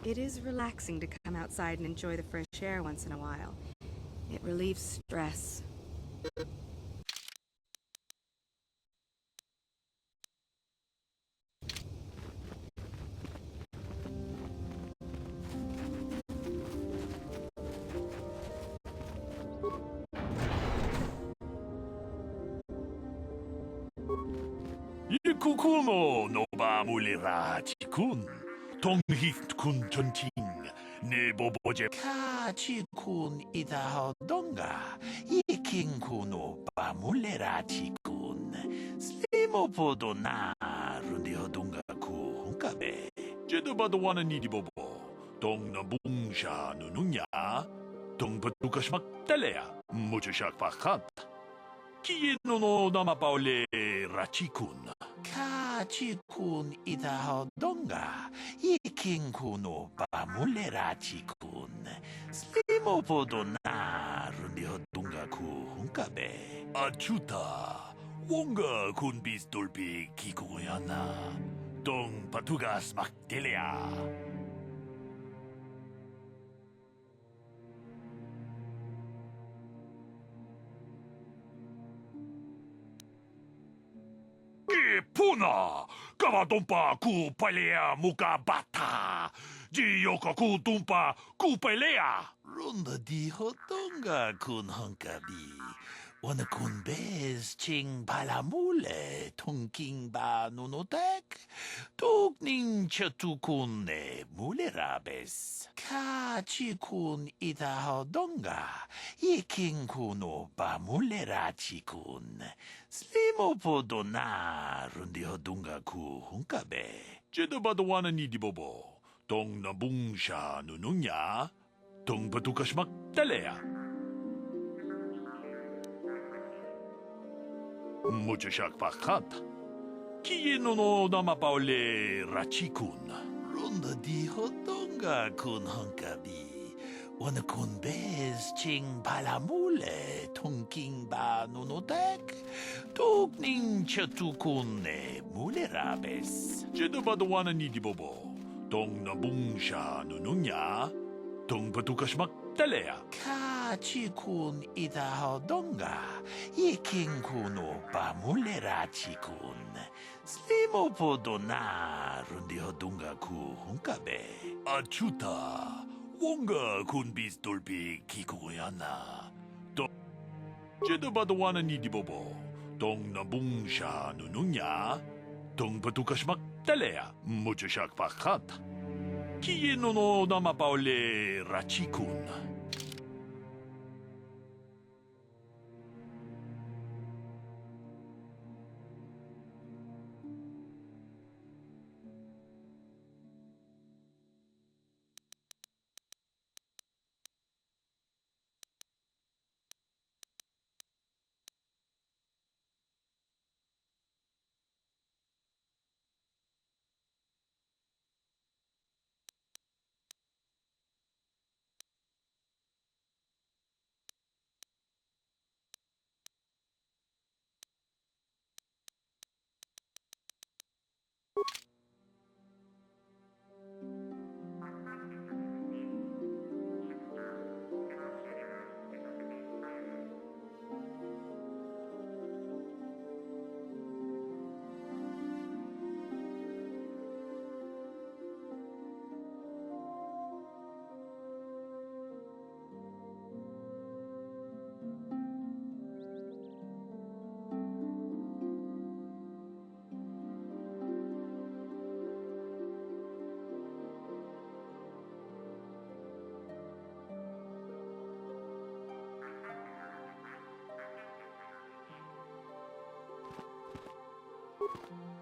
It is relaxing to come outside and enjoy the fresh air once in a while. It relieves stress. Kukuno no ba mulira chikun, donghit kun chonting, ne boboje ka chikun ida donga, yiking kuno ba mulira chikun, slimo podo na rundi hodunga ku hunkabe. Jedo bado wana nidi bobo, dong na bungsha nununya, dong batukash maktalea, mucho shak pakat. Kieno no nama paole rachikun. Kachikun ida donga. Iking kuno ba mule rachikun. Slimo podo na rundi hodunga ku hunkabe. Achuta. Wonga kun bis dolpi kikuyana. Dong patugas maktelea. Puna, kavatumpa ku palea muka bata. Jiyoka ku tumpa ku pelea. Runda di hotonga kun hunkabi. Wana kun bez ching palamule tungking ba nunotek. Tukning chatukun ne mule rabes. Kachi kun ita hodonga. Iking kuno ba mule rachi kun. Slimo podo na rundi hodunga ku hunkabe. Jedo badawana ni di bobo. Tong na bungsha nununya. Tong patukas maktalea. Mucho shak pakat. Kieno no nama paole rachikun. Runda di hodonga kun hunkabi. Wana kun bez ching palamule tungking ba nunotek. Tukning chatukun ne mule rabes. Jedo badawana ni di bobo. Tong na bungsha nununya. Tong patukas maktalea. Kachikun ida hodonga. Iking kuno ba mule rachikun. Slimo podo na rundi hodunga ku hunkabe. Achuta. Wonga kun bis dolpi kikuyana. Jedo badawana ni di bobo. Tong na bungsha nununya. Tong patukas maktalea. Mucho shak pakat. Kieno no nama paole rachikun.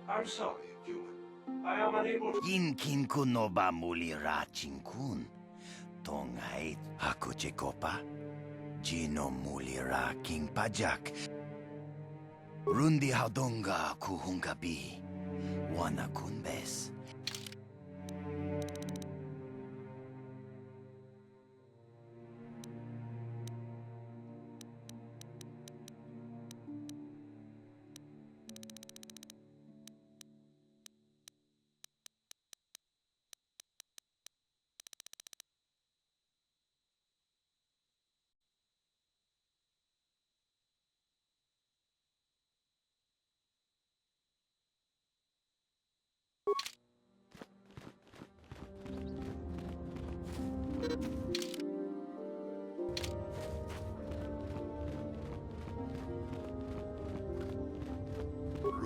I'm sorry, human. I am unable to... Inkin kuno ba muli rachin kun? Tongait ako chekopa? Gino muli ra king pajak. Rundi hadonga kuhungabi. Wana kunbes.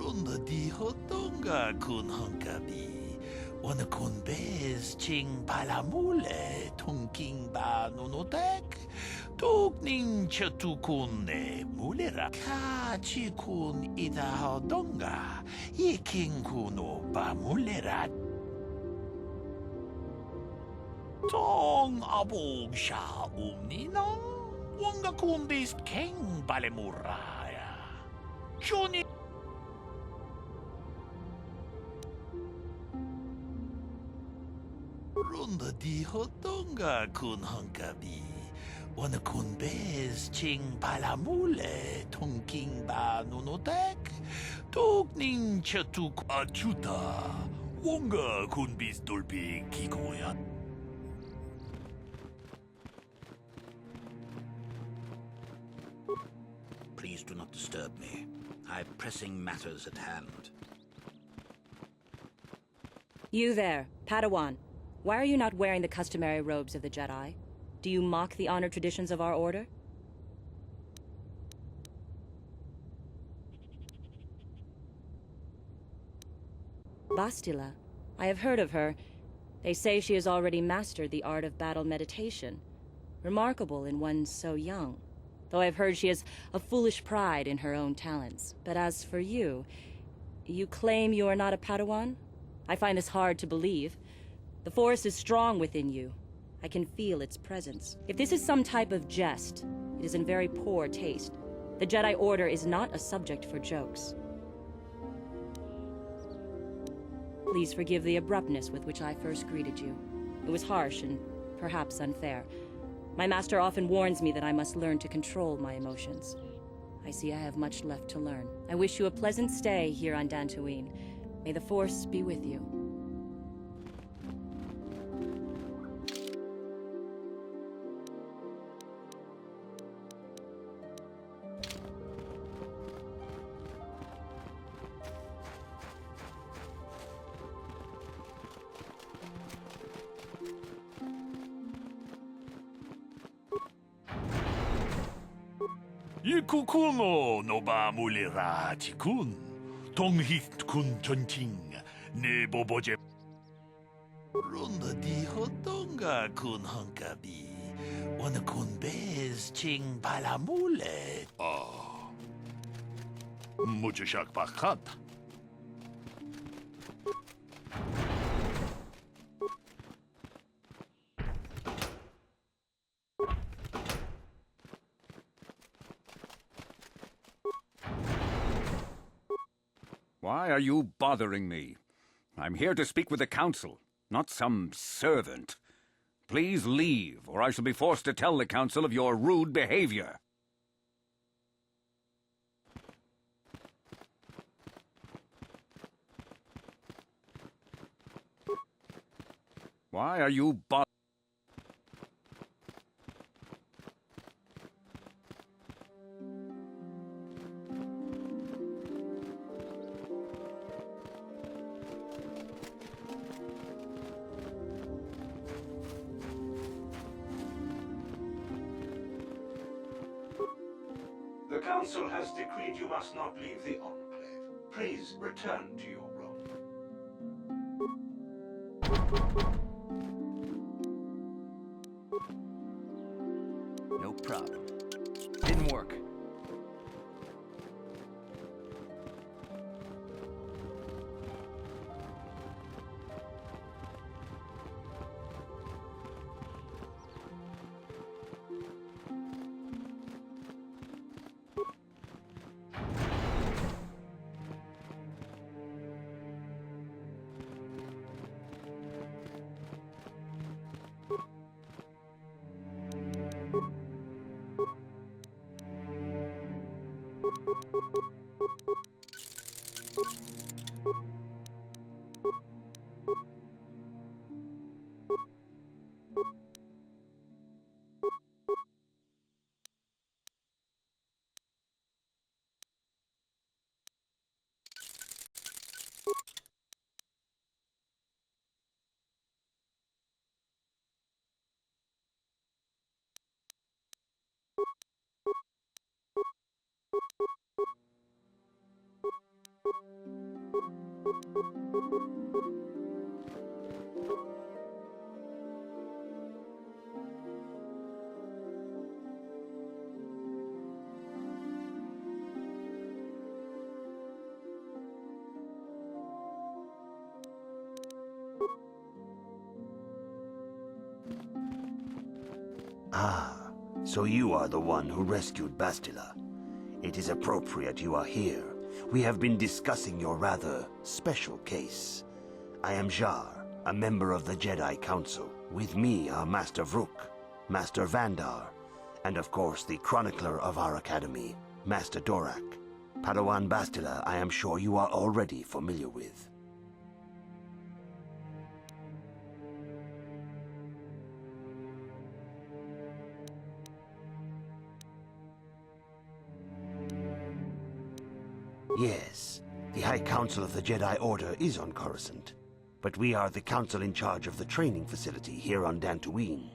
Ronda dijo donga kun hankabi. Wana kun bez ching palamule tungking ba nunotek. Tuk ning chatukun ne mulera. Ka chikun ida donga. Iking kuno ba mulera. Tong abog siya umninang. Wanga kun bez keng balemuraya. Johnny. Ronda dijo donga kun hankabi. Wana kun bez ching palamule tongking ba nunotek. Tuk ning chatuk achuta. Wonga kun bis dolpi kikoya. Please do not disturb me. I have pressing matters at hand. You there, Padawan. Why are you not wearing the customary robes of the Jedi? Do you mock the honored traditions of our order? Bastila. I have heard of her. They say she has already mastered the art of battle meditation. Remarkable in one so young. Though I've heard she has a foolish pride in her own talents. But as for you, you claim you are not a Padawan? I find this hard to believe. The Force is strong within you. I can feel its presence. If this is some type of jest, it is in very poor taste. The Jedi Order is not a subject for jokes. Please forgive the abruptness with which I first greeted you. It was harsh and perhaps unfair. My master often warns me that I must learn to control my emotions. I see I have much left to learn. I wish you a pleasant stay here on Dantooine. May the Force be with you. Ikukuno no ba mulera chikun. Tonghit kun chonching. Ne boboje. Ronda dijo donga kun hankabi. Wana kun bez ching palamule. Ah. Mucho shak pakat. Why are you bothering me? I'm here to speak with the Council, not some servant. Please leave, or I shall be forced to tell the Council of your rude behavior. Why are you bothering? The Council has decreed you must not leave the Enclave. Please return to your room. No problem. Didn't work. Ah, so you are the one who rescued Bastila. It is appropriate you are here. We have been discussing your rather special case. I am Jar, a member of the Jedi Council. With me are Master Vrook, Master Vandar, and of course the chronicler of our academy, Master Dorak. Padawan Bastila, I am sure you are already familiar with. Yes, the High Council of the Jedi Order is on Coruscant, but we are the council in charge of the training facility here on Dantooine.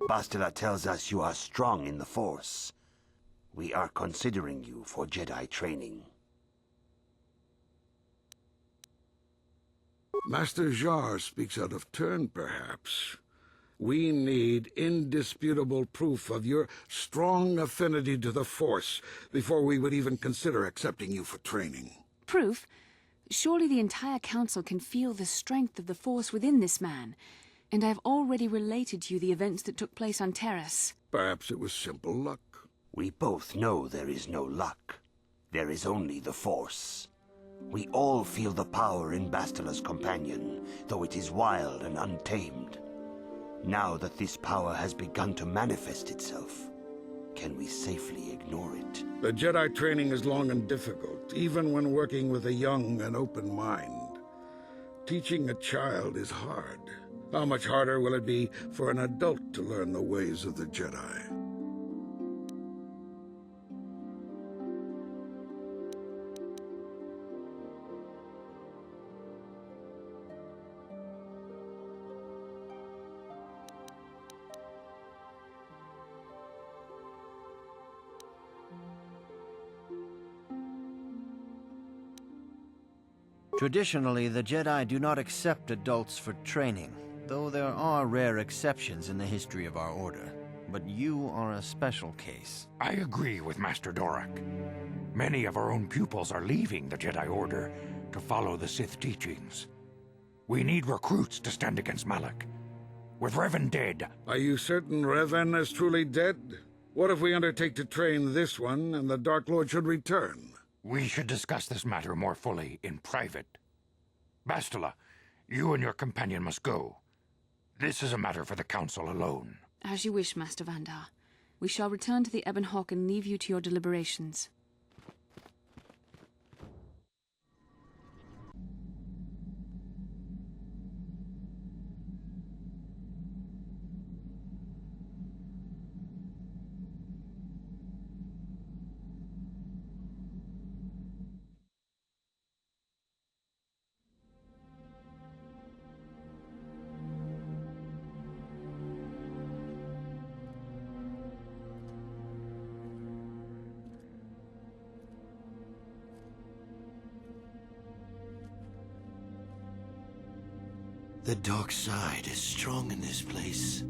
Bastila tells us you are strong in the Force. We are considering you for Jedi training. Master Jar speaks out of turn, perhaps. We need indisputable proof of your strong affinity to the Force before we would even consider accepting you for training. Proof? Surely the entire council can feel the strength of the Force within this man, and I have already related to you the events that took place on Terrace. Perhaps it was simple luck. We both know there is no luck. There is only the Force. We all feel the power in Bastila's companion, though it is wild and untamed. Now that this power has begun to manifest itself, can we safely ignore it? The Jedi training is long and difficult, even when working with a young and open mind. Teaching a child is hard. How much harder will it be for an adult to learn the ways of the Jedi? Traditionally, the Jedi do not accept adults for training, though there are rare exceptions in the history of our order. But you are a special case. I agree with Master Dorak. Many of our own pupils are leaving the Jedi Order to follow the Sith teachings. We need recruits to stand against Malak. With Revan dead... Are you certain Revan is truly dead? What if we undertake to train this one and the Dark Lord should return? We should discuss this matter more fully in private. Bastila, you and your companion must go. This is a matter for the Council alone. As you wish, Master Vandar. We shall return to the Ebon Hawk and leave you to your deliberations. The dark side is strong in this place.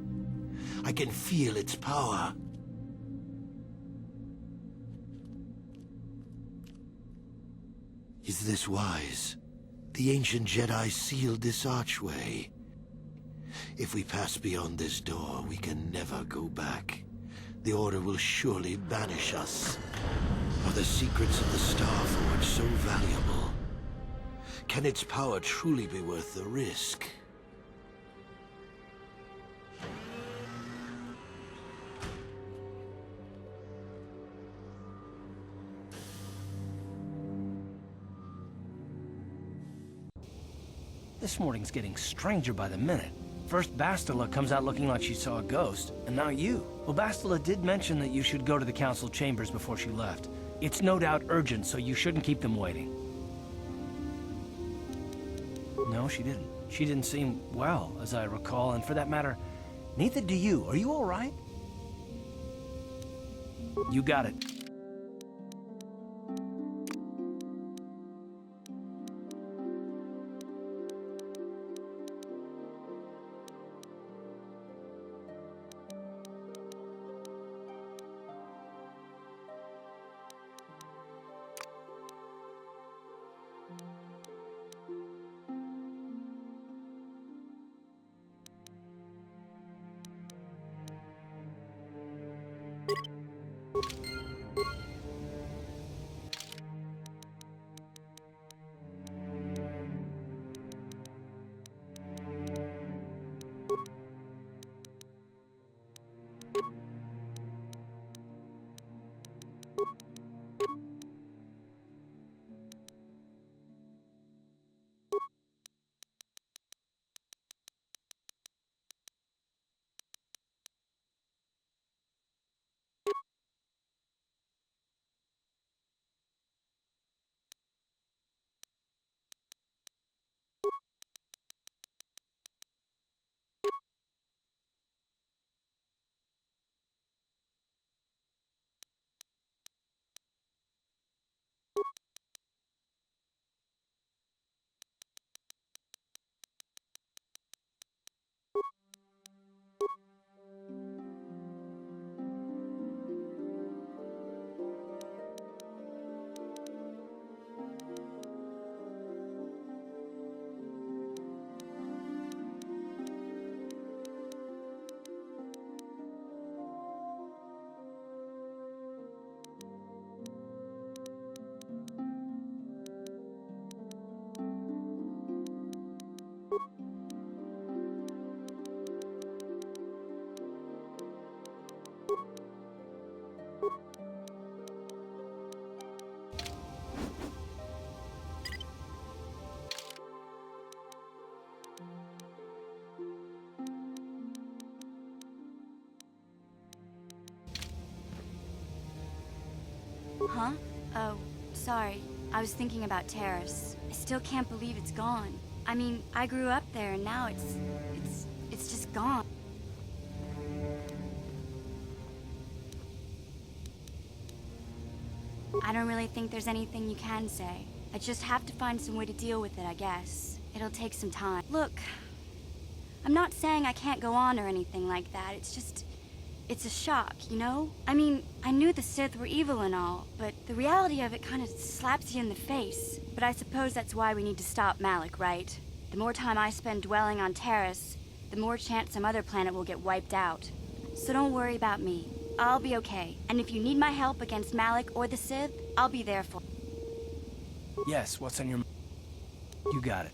I can feel its power. Is this wise? The ancient Jedi sealed this archway. If we pass beyond this door, we can never go back. The Order will surely banish us. Are the secrets of the Star Forge so valuable? Can its power truly be worth the risk? This morning's getting stranger by the minute. First Bastila comes out looking like she saw a ghost, and now you. Well, Bastila did mention that you should go to the council chambers before she left. It's no doubt urgent, so you shouldn't keep them waiting. No, she didn't. She didn't seem well, as I recall, and for that matter, neither do you. Are you all right? You got it. Huh? Oh, sorry. I was thinking about Terrace. I still can't believe it's gone. I mean, I grew up there and now it's just gone. I don't really think there's anything you can say. I just have to find some way to deal with it, I guess. It'll take some time. Look, I'm not saying I can't go on or anything like that. It's a shock, you know? I mean, I knew the Sith were evil and all, but the reality of it kind of slaps you in the face. But I suppose that's why we need to stop Malik, right? The more time I spend dwelling on Terrace, the more chance some other planet will get wiped out. So don't worry about me. I'll be okay. And if you need my help against Malik or the Sith, I'll be there for you. Yes, what's on your mind? You got it.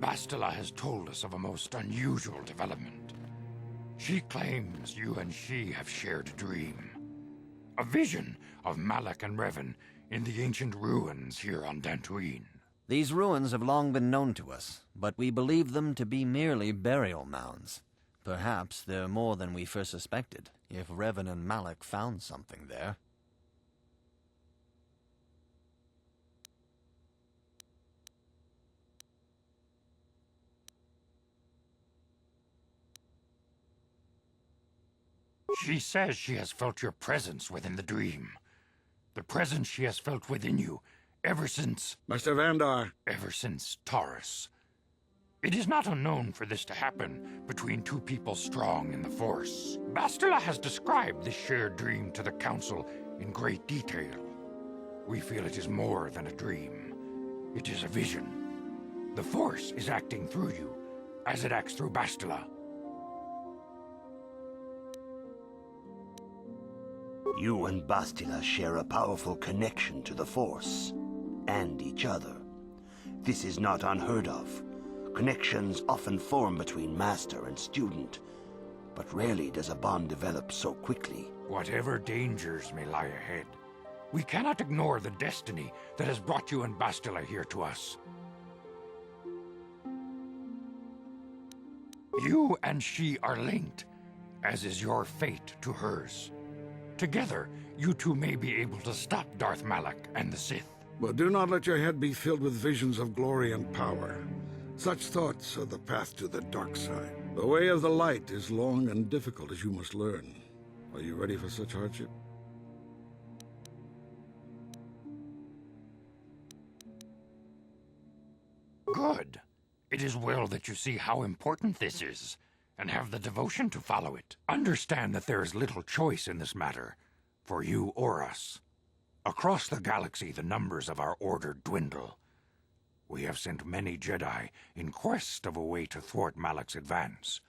Bastila has told us of a most unusual development. She claims you and she have shared a dream. A vision of Malak and Revan in the ancient ruins here on Dantooine. These ruins have long been known to us, but we believe them to be merely burial mounds. Perhaps they're more than we first suspected, if Revan and Malak found something there. She says she has felt your presence within the dream. The presence she has felt within you ever since... Master Vandar. Ever since Taurus. It is not unknown for this to happen between two people strong in the Force. Bastila has described this shared dream to the Council in great detail. We feel it is more than a dream. It is a vision. The Force is acting through you, as it acts through Bastila. You and Bastila share a powerful connection to the Force, and each other. This is not unheard of. Connections often form between master and student, but rarely does a bond develop so quickly. Whatever dangers may lie ahead, we cannot ignore the destiny that has brought you and Bastila here to us. You and she are linked, as is your fate to hers. Together, you two may be able to stop Darth Malak and the Sith. But do not let your head be filled with visions of glory and power. Such thoughts are the path to the dark side. The way of the light is long and difficult, as you must learn. Are you ready for such hardship? Good. It is well that you see how important this is, and have the devotion to follow it. Understand that there is little choice in this matter, for you or us. Across the galaxy, the numbers of our order dwindle. We have sent many Jedi in quest of a way to thwart Malak's advance.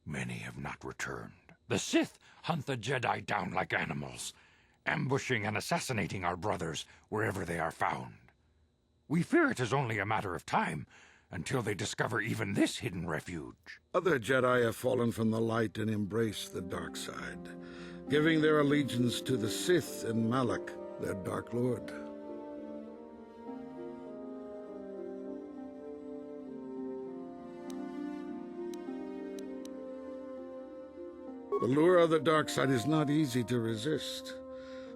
Many have not returned. The Sith hunt the Jedi down like animals, ambushing and assassinating our brothers wherever they are found. We fear it is only a matter of time until they discover even this hidden refuge. Other Jedi have fallen from the light and embraced the dark side, giving their allegiance to the Sith and Malak, their Dark Lord. The lure of the dark side is not easy to resist.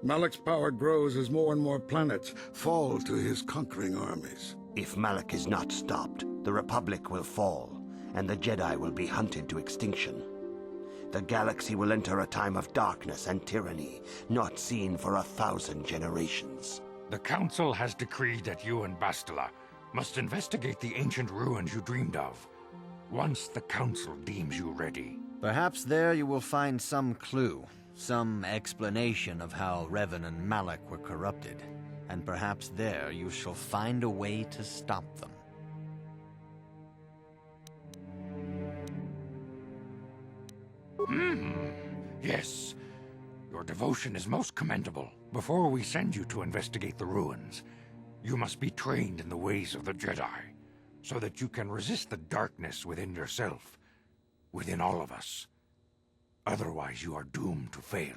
Malak's power grows as more and more planets fall to his conquering armies. If Malak is not stopped, the Republic will fall, and the Jedi will be hunted to extinction. The galaxy will enter a time of darkness and tyranny, not seen for 1,000 generations. The Council has decreed that you and Bastila must investigate the ancient ruins you dreamed of, once the Council deems you ready. Perhaps there you will find some clue, some explanation of how Revan and Malak were corrupted, and perhaps there you shall find a way to stop them. Yes. Your devotion is most commendable. Before we send you to investigate the ruins, you must be trained in the ways of the Jedi, so that you can resist the darkness within yourself, within all of us. Otherwise, you are doomed to fail.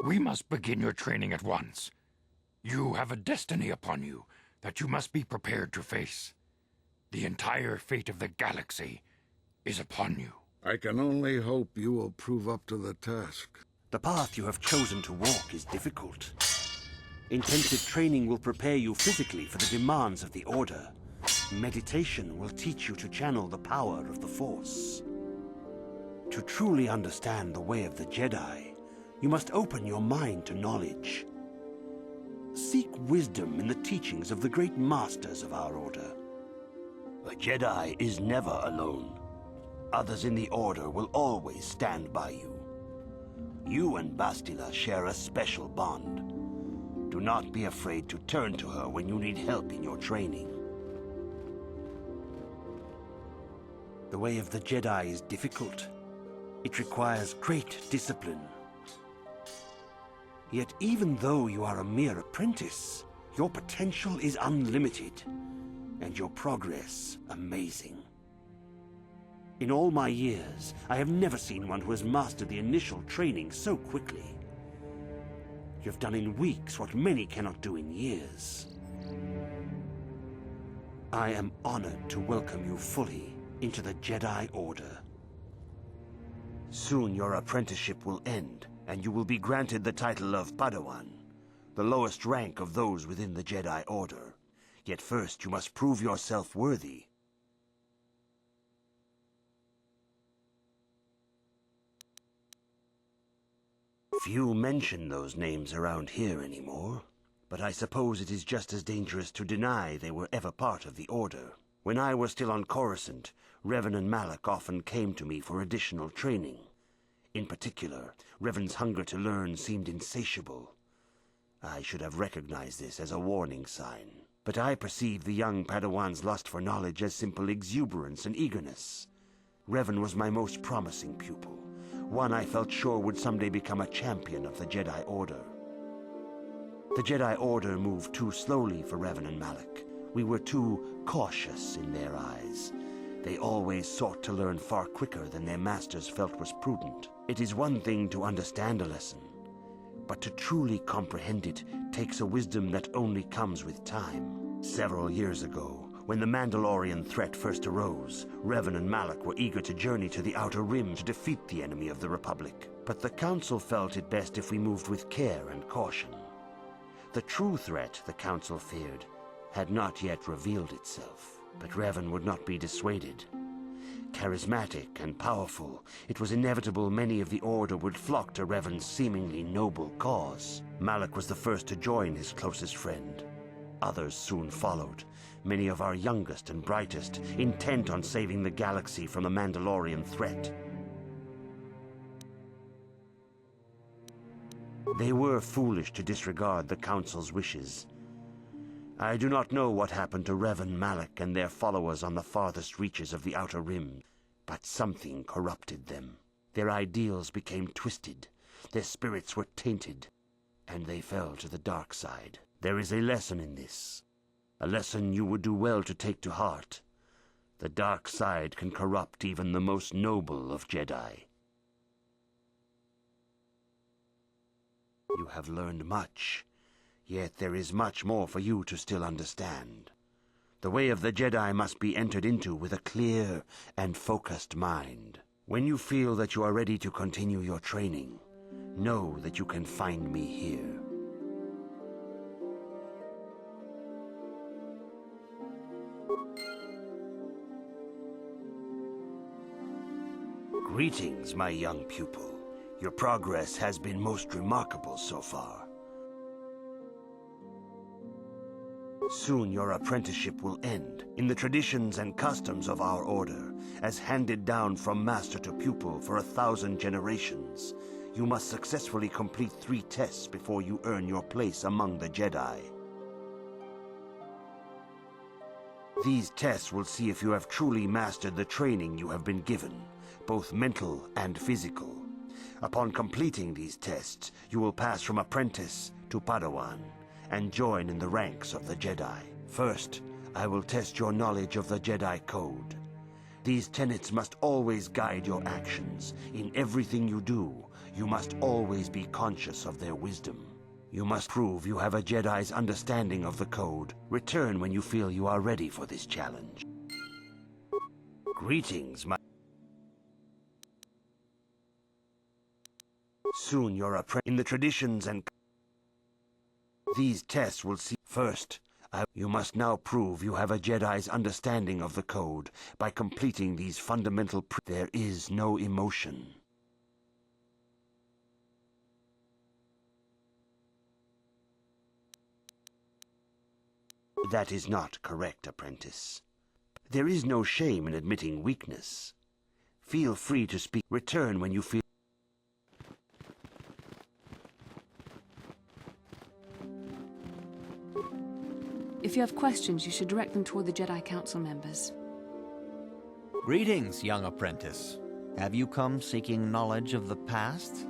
We must begin your training at once. You have a destiny upon you that you must be prepared to face. The entire fate of the galaxy is upon you. I can only hope you will prove up to the task. The path you have chosen to walk is difficult. Intensive training will prepare you physically for the demands of the Order. Meditation will teach you to channel the power of the Force. To truly understand the way of the Jedi, you must open your mind to knowledge. Seek wisdom in the teachings of the great masters of our Order. A Jedi is never alone. Others in the Order will always stand by you. You and Bastila share a special bond. Do not be afraid to turn to her when you need help in your training. The way of the Jedi is difficult. It requires great discipline. Yet even though you are a mere apprentice, your potential is unlimited, and your progress amazing. In all my years, I have never seen one who has mastered the initial training so quickly. You have done in weeks what many cannot do in years. I am honored to welcome you fully into the Jedi Order. Soon your apprenticeship will end, and you will be granted the title of Padawan, the lowest rank of those within the Jedi Order. Yet first you must prove yourself worthy. Few mention those names around here anymore, but I suppose it is just as dangerous to deny they were ever part of the Order. When I was still on Coruscant, Revan and Malak often came to me for additional training. In particular, Revan's hunger to learn seemed insatiable. I should have recognized this as a warning sign, but I perceived the young Padawan's lust for knowledge as simple exuberance and eagerness. Revan was my most promising pupil, one I felt sure would someday become a champion of the Jedi Order. The Jedi Order moved too slowly for Revan and Malak. We were too cautious in their eyes. They always sought to learn far quicker than their masters felt was prudent. It is one thing to understand a lesson, but to truly comprehend it takes a wisdom that only comes with time. Several years ago, When the Mandalorian threat first arose, Revan and Malak were eager to journey to the Outer Rim to defeat the enemy of the Republic. But the Council felt it best if we moved with care and caution. The true threat, the Council feared, had not yet revealed itself. But Revan would not be dissuaded. Charismatic and powerful, it was inevitable many of the Order would flock to Revan's seemingly noble cause. Malak was the first to join his closest friend. Others soon followed, many of our youngest and brightest, intent on saving the galaxy from the Mandalorian threat. They were foolish to disregard the Council's wishes. I do not know what happened to Revan, Malak, and their followers on the farthest reaches of the Outer Rim, but something corrupted them. Their ideals became twisted, their spirits were tainted, and they fell to the dark side. There is a lesson in this, a lesson you would do well to take to heart. The dark side can corrupt even the most noble of Jedi. You have learned much. Yet there is much more for you to still understand. The way of the Jedi must be entered into with a clear and focused mind. When you feel that you are ready to continue your training, know that you can find me here. Greetings, my young pupil. Your progress has been most remarkable so far. Soon your apprenticeship will end in the traditions and customs of our order, as handed down from master to pupil for 1,000 generations. You must successfully complete 3 tests before you earn your place among the Jedi. These tests will see if you have truly mastered the training you have been given, both mental and physical. Upon completing these tests, you will pass from apprentice to Padawan, and join in the ranks of the Jedi. First, I will test your knowledge of the Jedi Code. These tenets must always guide your actions. In everything you do, you must always be conscious of their wisdom. You must prove you have a Jedi's understanding of the Code. Return when you feel you are ready for this challenge. Greetings, my... Soon your apprentice... In the traditions and... These tests will see... First, you must now prove you have a Jedi's understanding of the Code by completing these fundamental... There is no emotion. That is not correct, apprentice. There is no shame in admitting weakness. Feel free to speak. Return when you feel... If you have questions, you should direct them toward the Jedi Council members. Greetings, young apprentice. Have you come seeking knowledge of the past?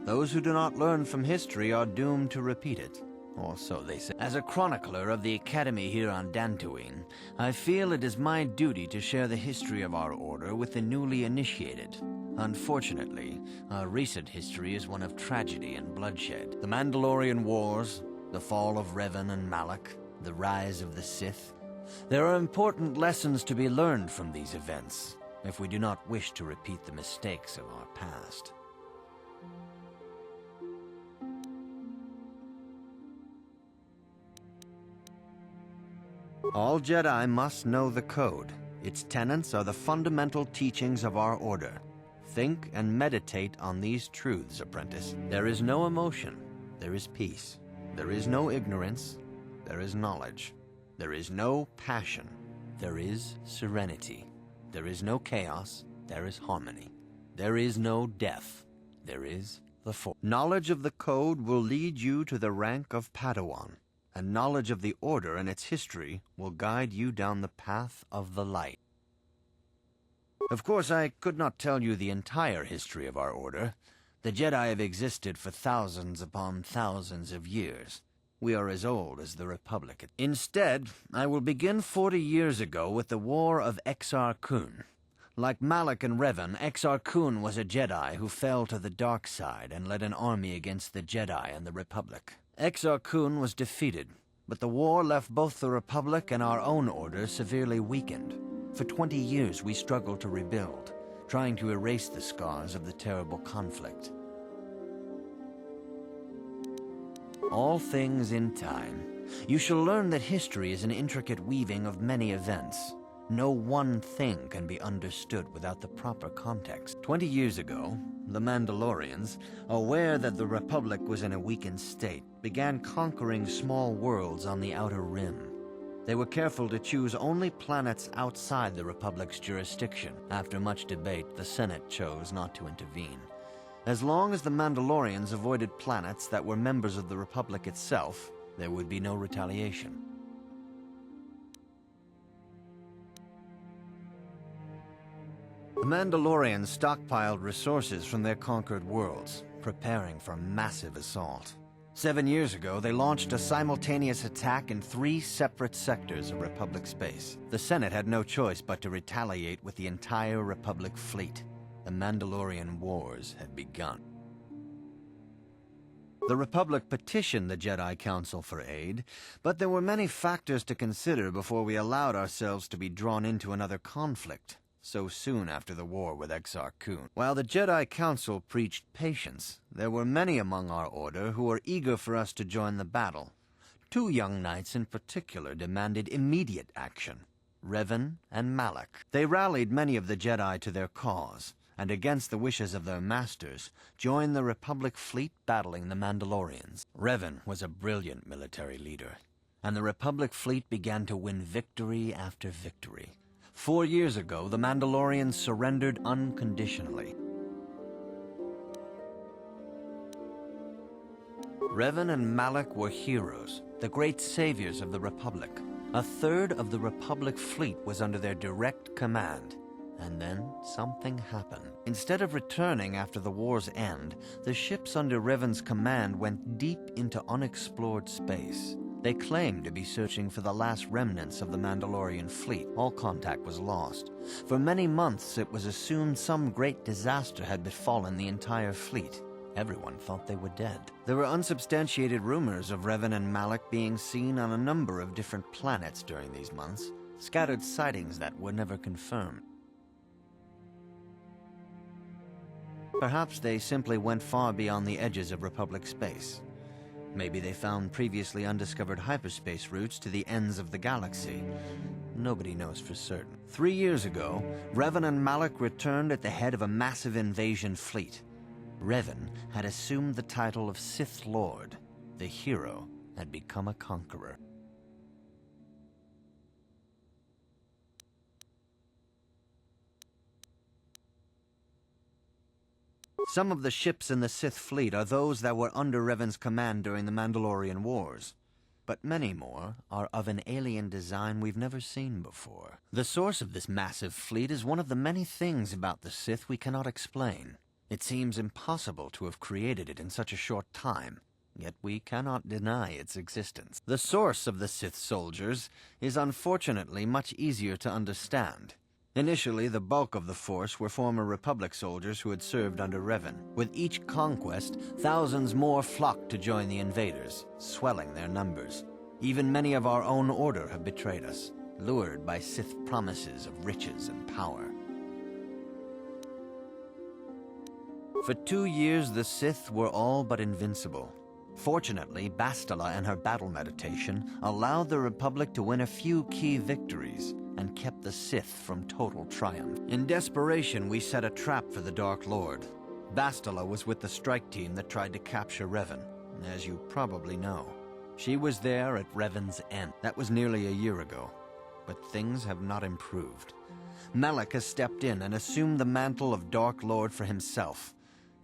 Those who do not learn from history are doomed to repeat it, or so they say. As a chronicler of the Academy here on Dantooine, I feel it is my duty to share the history of our order with the newly initiated. Unfortunately, our recent history is one of tragedy and bloodshed. The Mandalorian Wars, the fall of Revan and Malak, the rise of the Sith. There are important lessons to be learned from these events, if we do not wish to repeat the mistakes of our past. All Jedi must know the Code. Its tenets are the fundamental teachings of our order. Think and meditate on these truths, apprentice. There is no emotion. There is peace. There is no ignorance. There is knowledge. There is no passion. There is serenity. There is no chaos. There is harmony. There is no death. There is the Force. Knowledge of the Code will lead you to the rank of Padawan, and knowledge of the Order and its history will guide you down the path of the light. Of course, I could not tell you the entire history of our Order. The Jedi have existed for thousands upon thousands of years. We are as old as the Republic. Instead, I will begin 40 years ago with the War of Exar Kun. Like Malak and Revan, Exar Kun was a Jedi who fell to the dark side and led an army against the Jedi and the Republic. Exar Kun was defeated, But the war left both the Republic and our own order severely weakened. For 20 years we struggled to rebuild, trying to erase the scars of the terrible conflict. All things in time. You shall learn that history is an intricate weaving of many events. No one thing can be understood without the proper context. 20 years ago, the Mandalorians, aware that the Republic was in a weakened state, began conquering small worlds on the Outer Rim. They were careful to choose only planets outside the Republic's jurisdiction. After much debate, the Senate chose not to intervene. As long as the Mandalorians avoided planets that were members of the Republic itself, there would be no retaliation. The Mandalorians stockpiled resources from their conquered worlds, preparing for a massive assault. 7 years ago, they launched a simultaneous attack in 3 separate sectors of Republic space. The Senate had no choice but to retaliate with the entire Republic fleet. The Mandalorian Wars had begun. The Republic petitioned the Jedi Council for aid, but there were many factors to consider before we allowed ourselves to be drawn into another conflict, so soon after the war with Exar Kun. While the Jedi Council preached patience, there were many among our order who were eager for us to join the battle. 2 young knights in particular demanded immediate action, Revan and Malak. They rallied many of the Jedi to their cause, and against the wishes of their masters, joined the Republic fleet battling the Mandalorians. Revan was a brilliant military leader, and the Republic fleet began to win victory after victory. 4 years ago, the Mandalorians surrendered unconditionally. Revan and Malak were heroes, the great saviors of the Republic. 1/3 of the Republic fleet was under their direct command. And then something happened. Instead of returning after the war's end, the ships under Revan's command went deep into unexplored space. They claimed to be searching for the last remnants of the Mandalorian fleet. All contact was lost. For many months, it was assumed some great disaster had befallen the entire fleet. Everyone thought they were dead. There were unsubstantiated rumors of Revan and Malak being seen on a number of different planets during these months, scattered sightings that were never confirmed. Perhaps they simply went far beyond the edges of Republic space. Maybe they found previously undiscovered hyperspace routes to the ends of the galaxy. Nobody knows for certain. 3 years ago, Revan and Malak returned at the head of a massive invasion fleet. Revan had assumed the title of Sith Lord. The hero had become a conqueror. Some of the ships in the Sith fleet are those that were under Revan's command during the Mandalorian Wars, but many more are of an alien design we've never seen before. The source of this massive fleet is one of the many things about the Sith we cannot explain. It seems impossible to have created it in such a short time, yet we cannot deny its existence. The source of the Sith soldiers is unfortunately much easier to understand. Initially, the bulk of the force were former Republic soldiers who had served under Revan. With each conquest, thousands more flocked to join the invaders, swelling their numbers. Even many of our own order have betrayed us, lured by Sith promises of riches and power. For 2 years, the Sith were all but invincible. Fortunately, Bastila and her battle meditation allowed the Republic to win a few key victories, and kept the Sith from total triumph. In desperation, we set a trap for the Dark Lord. Bastila was with the strike team that tried to capture Revan, as you probably know. She was there at Revan's end. That was nearly a year ago, but things have not improved. Malak has stepped in and assumed the mantle of Dark Lord for himself,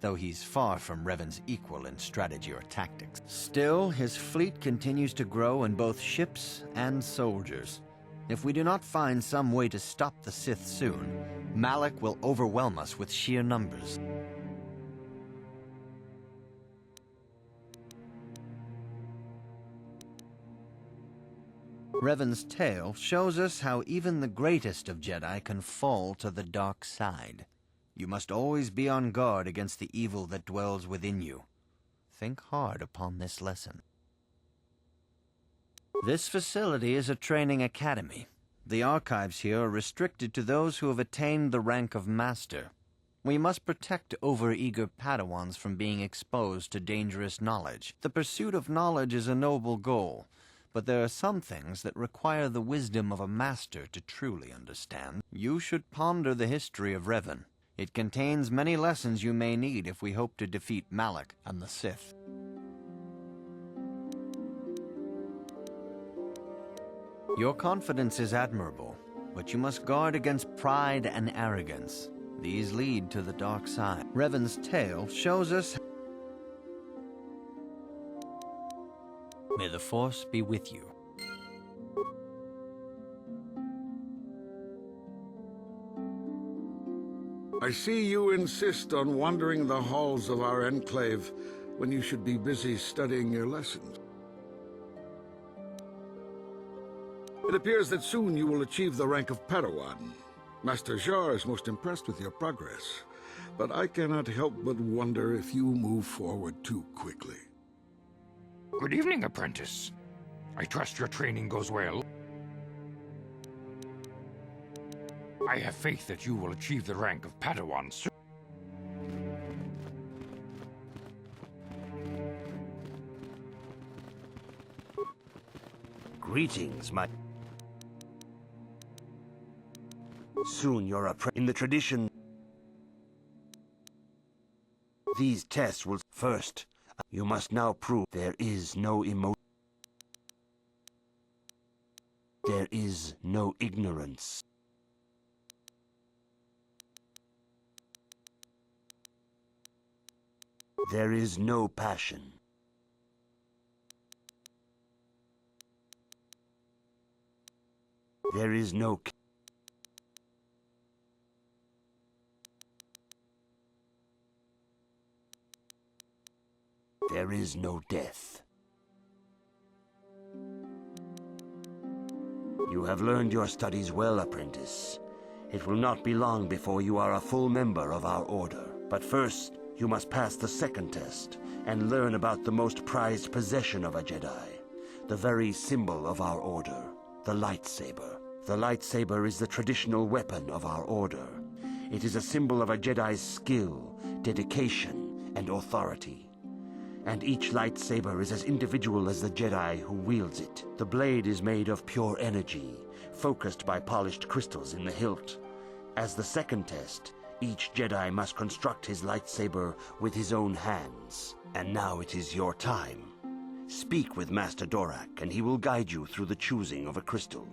though he's far from Revan's equal in strategy or tactics. Still, his fleet continues to grow in both ships and soldiers. If we do not find some way to stop the Sith soon, Malak will overwhelm us with sheer numbers. Revan's tale shows us how even the greatest of Jedi can fall to the dark side. You must always be on guard against the evil that dwells within you. Think hard upon this lesson. This facility is a training academy. The archives here are restricted to those who have attained the rank of master. We must protect overeager Padawans from being exposed to dangerous knowledge. The pursuit of knowledge is a noble goal, but there are some things that require the wisdom of a master to truly understand. You should ponder the history of Revan. It contains many lessons you may need if we hope to defeat Malak and the Sith. Your confidence is admirable, but you must guard against pride and arrogance. These lead to the dark side. Revan's tale shows us. May the Force be with you. I see you insist on wandering the halls of our enclave when you should be busy studying your lessons. It appears that soon you will achieve the rank of Padawan. Master Jar is most impressed with your progress, but I cannot help but wonder if you move forward too quickly. Good evening, apprentice. I trust your training goes well. I have faith that you will achieve the rank of Padawan soon. Greetings, my... Soon you're in the tradition. These tests will... First, you must now prove there is no emotion. There is no ignorance. There is no passion. There is no... There is no death. You have learned your studies well, apprentice. It will not be long before you are a full member of our order. But first, you must pass the second test and learn about the most prized possession of a Jedi, the very symbol of our order, the lightsaber. The lightsaber is the traditional weapon of our order. It is a symbol of a Jedi's skill, dedication, and authority. And each lightsaber is as individual as the Jedi who wields it. The blade is made of pure energy, focused by polished crystals in the hilt. As the second test, each Jedi must construct his lightsaber with his own hands. And now it is your time. Speak with Master Dorak, and he will guide you through the choosing of a crystal.